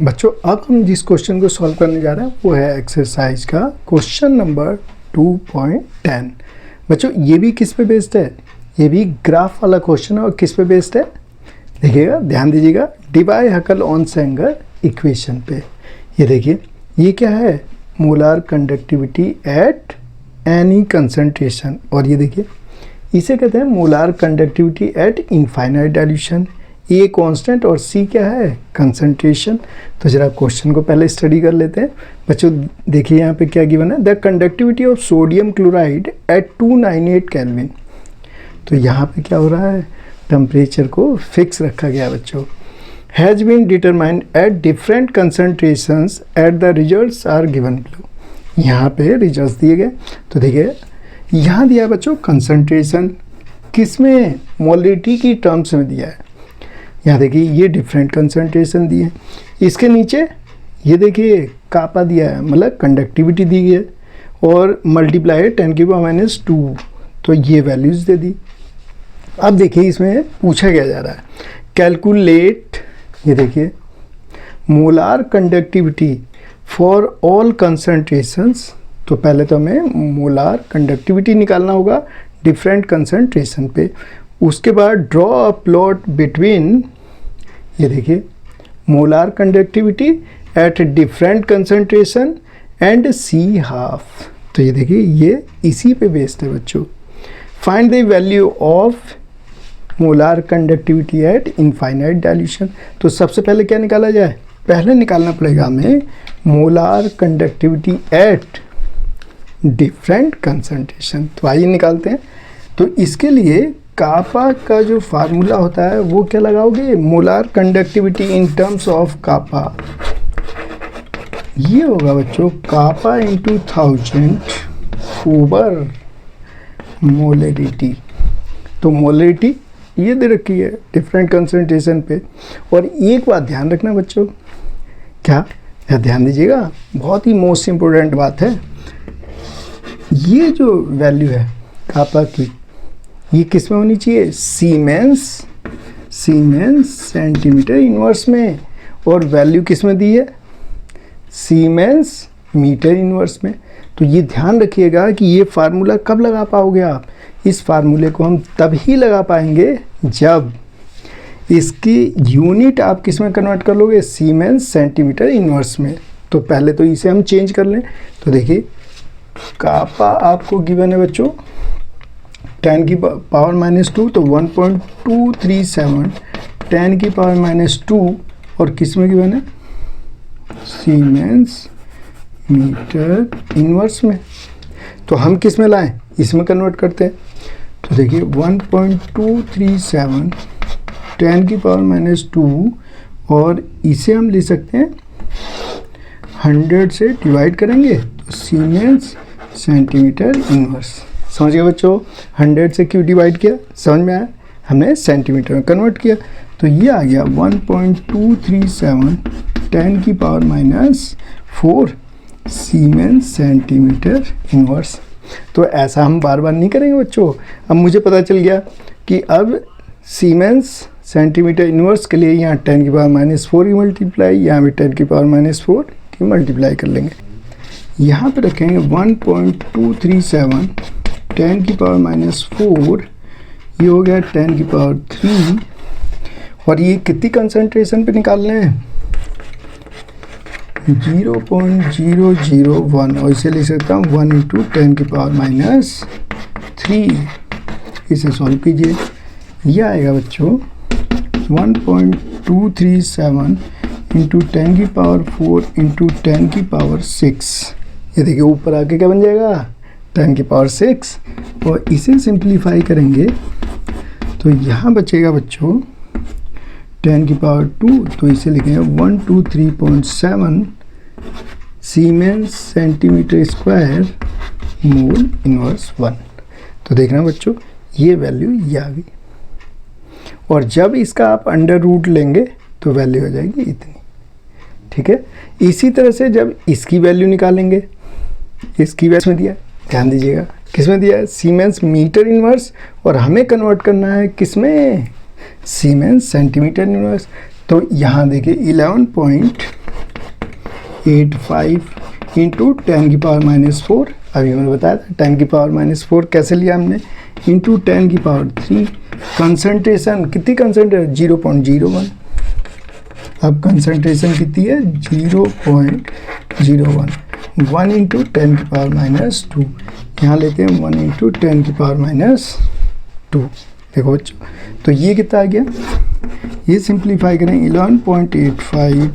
बच्चों अब हम जिस क्वेश्चन को सॉल्व करने जा रहे हैं वो है एक्सरसाइज का क्वेश्चन नंबर 2.10। बच्चों ये भी किस पे बेस्ड है? ये भी ग्राफ वाला क्वेश्चन है और किस पे बेस्ड है देखिएगा, ध्यान दीजिएगा, डिवाई-हकल-ऑन-सेंगर इक्वेशन पे। ये देखिए ये क्या है, molar conductivity at any concentration, और ये देखिए इसे कहते हैं molar conductivity at infinite dilution. A constant और सी क्या है, कंसंट्रेशन। तो जरा क्वेश्चन को पहले स्टडी कर लेते हैं। बच्चों देखिए यहाँ पे क्या गिवन है, the conductivity of sodium chloride at 298 kelvin. तो यहाँ पे क्या हो रहा है, टेम्परेचर को फिक्स रखा गया बच्चों। Has been determined at different concentrations at the results are given below. यहाँ पे रिजल्ट्स दिए गए। तो देखिए यहाँ दिया है बच्चों कंसंट्रेशन, किसमें, मोलरिटी की टर्म्स में दिया है। यहाँ देखिए ये डिफरेंट कंसंट्रेशन दिए हैं। इसके नीचे ये देखिए कापा दिया है, मतलब कंडक्टिविटी दी गई है, और मल्टीप्लाई 10⁻²। तो ये वैल्यूज़ दे दी। अब देखिए इसमें पूछा क्या जा रहा है, कैलकुलेट, ये देखिए molar conductivity for all concentrations. तो पहले तो हमें मोलार कंडक्टिविटी निकालना होगा डिफरेंट कंसंट्रेशन पे। उसके बाद ड्रॉ अ प्लॉट बिटवीन, ये देखिए molar conductivity at different concentration and C half. तो ये देखिए ये इसी पे बेस्ड है बच्चों। Find the value of molar conductivity at infinite dilution. तो सबसे पहले क्या निकाला जाए, पहले निकालना पड़ेगा हमें molar conductivity at different concentration. तो आइए निकालते हैं। तो इसके लिए कापा का जो फार्मूला होता है वो क्या लगाओगे, molar conductivity in terms of kappa. ये होगा बच्चों कापा इंटू 1000 ओवर मोलरिटी। तो मोलरिटी ये दे रखी है डिफरेंट कंसंट्रेशन पे। और एक बात ध्यान रखना बच्चों, क्या ध्यान दीजिएगा, बहुत ही मोस्ट इम्पोर्टेंट बात है। ये जो वैल्यू है कापा की, ये किस में होनी चाहिए, सीमेंस सेंटीमीटर इनवर्स में, और वैल्यू किस में दी है, सीमेंस मीटर इनवर्स में। तो ये ध्यान रखिएगा कि ये फार्मूला कब लगा पाओगे आप, इस फार्मूले को हम तभी लगा पाएंगे जब इसकी यूनिट आप किस में कन्वर्ट कर लोगे, सीमेंस सेंटीमीटर इनवर्स में। तो पहले तो इसे हम चेंज कर लें। तो देखिए कापा आपको गिवन है बच्चों 10⁻², तो 1.237 10⁻², और किस में गिवन है, सीमेंस मीटर इनवर्स में। तो हम किस में लाएं, इसमें कन्वर्ट करते हैं। तो देखिए 1.237 10⁻², और इसे हम ले सकते हैं 100 से डिवाइड करेंगे तो सीमेंस सेंटीमीटर इनवर्स। समझ गए बच्चों, 100 से क्यों डिवाइड किया, समझ में आया, हमने सेंटीमीटर में कन्वर्ट किया। तो ये आ गया 1.237 10⁻⁴ सीमेंस सेंटीमीटर इनवर्स। तो ऐसा हम बार बार नहीं करेंगे बच्चों। अब मुझे पता चल गया कि अब सीमेंस सेंटीमीटर इनवर्स के लिए यहाँ 10⁻⁴ की मल्टीप्लाई, यहाँ भी 10⁻⁴ की मल्टीप्लाई कर लेंगे। यहाँ पे रखेंगे 1.237 10⁻⁴, ये हो गया 10⁻3, और ये कितनी कंसंट्रेशन पे निकालने हैं, 0.001, और इसे लिख सकता हूँ 1 × 10⁻3। इसे सॉल्व कीजिए, यह आएगा बच्चों 1.237 × 10⁻⁴ × 10⁻6। ये देखिए ऊपर आके क्या बन जाएगा, 10⁻6, और इसे सिंप्लीफाई करेंगे तो यहाँ बचेगा बच्चों 10⁻², तो इसे लिखेंगे 123.7 siemens centimetre square mole inverse 1। तो देखना बच्चों ये वैल्यू ये आ गई, और जब इसका आप अंडर रूट लेंगे तो वैल्यू हो जाएगी इतनी। ठीक है, इसी तरह से जब इसकी वैल्यू निकालेंगे, इसकी वैल्यू में दिया, ध्यान दीजिएगा किस में दिया है, सीमेंस मीटर इनवर्स, और हमें कन्वर्ट करना है किस में, सीमेंस सेंटीमीटर इनवर्स। तो यहाँ देखिए 11.5 0.85 इंटू 10 की पावर -4, अभी मैंने बताया था 10 की पावर -4 कैसे लिया हमने, इंटू 10 की पावर 3। कंसंट्रेशन कितनी, कंसंट्रेशन 0.01। अब कंसंट्रेशन कितनी है 0.01, 1 इंटू 10 की पावर -2, यहाँ लेते हैं 1 इंटू 10 की पावर -2। देखो बच्चों, तो ये कितना आ गया, ये सिंप्लीफाई करें 11.85,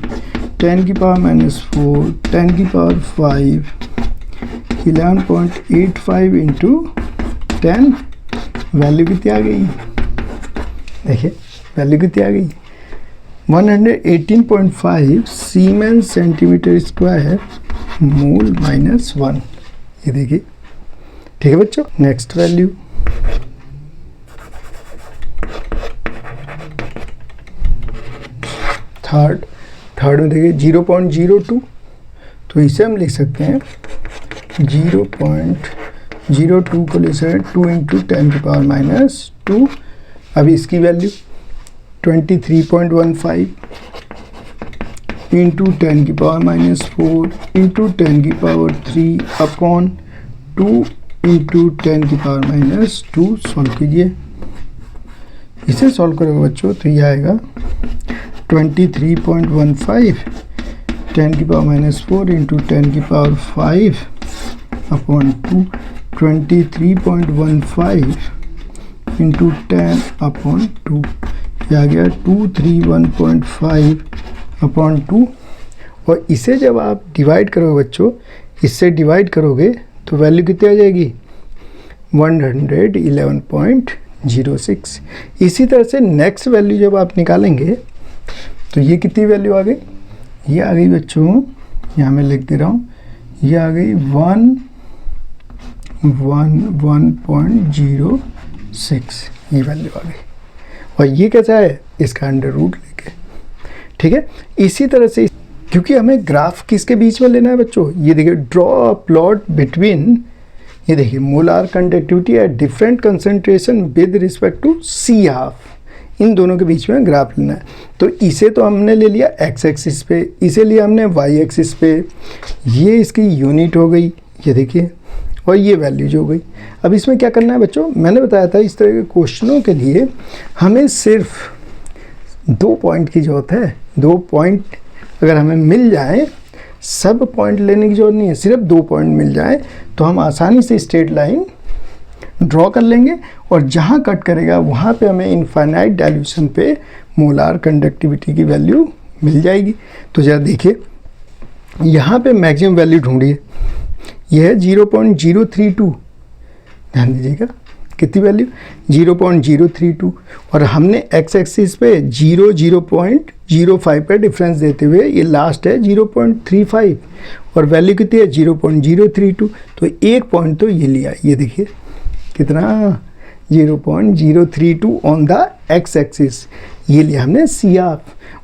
10 की पावर -4, 10 की पावर 5, 11.85 इंटू 10, वैल्यू कितनी आ गई, देखिए वैल्यू कितनी आ गई 118.5 सीमेंस सेंटीमीटर स्क्वायर मोल -1। ये देखिए, ठीक है बच्चों। नेक्स्ट वैल्यू थर्ड में देखिए 0.02, तो इसे हम लिख सकते हैं 0.02 को लिख सकते हैं 2 इंटू 10 की पावर -2। अभी इसकी वैल्यू 23.15 इंटू 10 की पावर -4 इंटू 10 की पावर 3 अपॉन 2 इंटू 10 की पावर -2। सॉल्व कीजिए, इसे सॉल्व करोगे बच्चों तो ये आएगा 23.15 10 की पावर -4 इंटू 10 की पावर 5 अपॉन 2, 23.15 इंटू 10 अपॉन 2, ये आ गया 231.5 अपॉन 2। और इसे जब आप डिवाइड करोगे बच्चों, इससे डिवाइड करोगे तो वैल्यू कितनी आ जाएगी 111.06। इसी तरह से नेक्स्ट वैल्यू जब आप निकालेंगे तो ये कितनी वैल्यू आ गई, ये आ गई बच्चों, यहाँ मैं लिख दे रहा हूँ, ये आ गई 111.06, ये वैल्यू आ गई। और ये कैसा है, इसका अंडर रूट लेके, ठीक है। इसी तरह से क्योंकि हमें ग्राफ किसके बीच में लेना है बच्चों, ये देखिए ड्रॉ अ प्लॉट बिटवीन, ये देखिए molar conductivity at different concentration with respect to C half, इन दोनों के बीच में ग्राफ लेना है। तो इसे तो हमने ले लिया एक्स एक्सिस पे, इसे लिया हमने वाई एक्सिस पे, ये इसकी यूनिट हो गई, ये देखिए, और ये वैल्यूज हो गई। अब इसमें क्या करना है बच्चों, मैंने बताया था इस तरह के क्वेश्चनों के लिए हमें सिर्फ 2 पॉइंट की ज़रूरत है। 2 पॉइंट अगर हमें मिल जाए, सब पॉइंट लेने की जरूरत नहीं है, सिर्फ 2 पॉइंट मिल जाए तो हम आसानी से स्ट्रेट लाइन ड्रॉ कर लेंगे, और जहाँ कट करेगा वहाँ पे हमें इनफाइनाइट डाइल्यूशन पे मोलार कंडक्टिविटी की वैल्यू मिल जाएगी। तो जरा देखिए, यहाँ पे मैक्सिमम वैल्यू ढूंढिए, यह है 0.032, ध्यान दीजिएगा कितनी वैल्यू 0.032, और हमने एक्स एक्सिस पे 0.05 पे डिफरेंस देते हुए ये लास्ट है 0.35, और वैल्यू कितनी है 0.032, तो एक पॉइंट तो ये लिया, ये देखिए कितना 0.032 ऑन द एक्स एक्सिस, ये लिया हमने सी हाफ,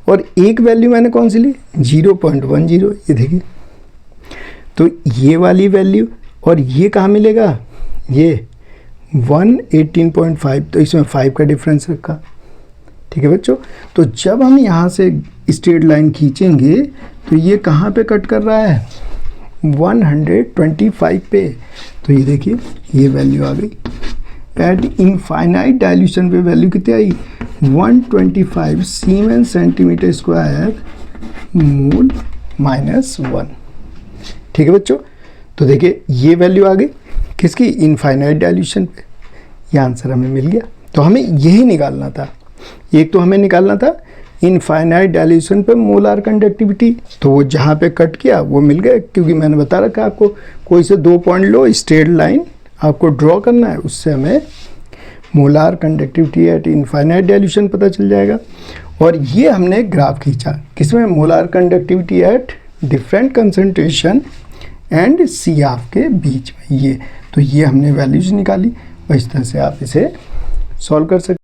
और एक वैल्यू मैंने कौन सी ली 0.10, ये देखिए। तो ये वाली वैल्यू, और ये कहाँ मिलेगा, ये 118.5, तो इसमें 5 का डिफरेंस रखा, ठीक है बच्चों। तो जब हम यहाँ से स्ट्रेट लाइन खींचेंगे तो ये कहाँ पे कट कर रहा है 125 पे, तो ये देखिए ये वैल्यू आ गई। एट इनफाइनाइट डाइल्यूशन पे वैल्यू कितनी आई 125 सीमेंस सेंटीमीटर स्क्वायर मोल -1, ठीक है बच्चों। तो देखिए ये वैल्यू आ गई किसकी, इनफाइनाइट डाइल्यूशन पे, ये आंसर हमें मिल गया। तो हमें यही निकालना था, एक तो हमें निकालना था इनफाइनाइट डाइल्यूशन पे मोलार कंडक्टिविटी, तो वो जहाँ पे कट किया वो मिल गया, क्योंकि मैंने बता रखा आपको कोई से 2 पॉइंट लो, स्ट्रेट लाइन आपको ड्रॉ करना है, उससे हमें molar conductivity at infinite dilution पता चल जाएगा। और ये हमने ग्राफ खींचा किसमें, molar conductivity at different concentration and C half के बीच में, ये तो ये हमने वैल्यूज निकाली, और इस तरह से आप इसे सॉल्व कर सकते।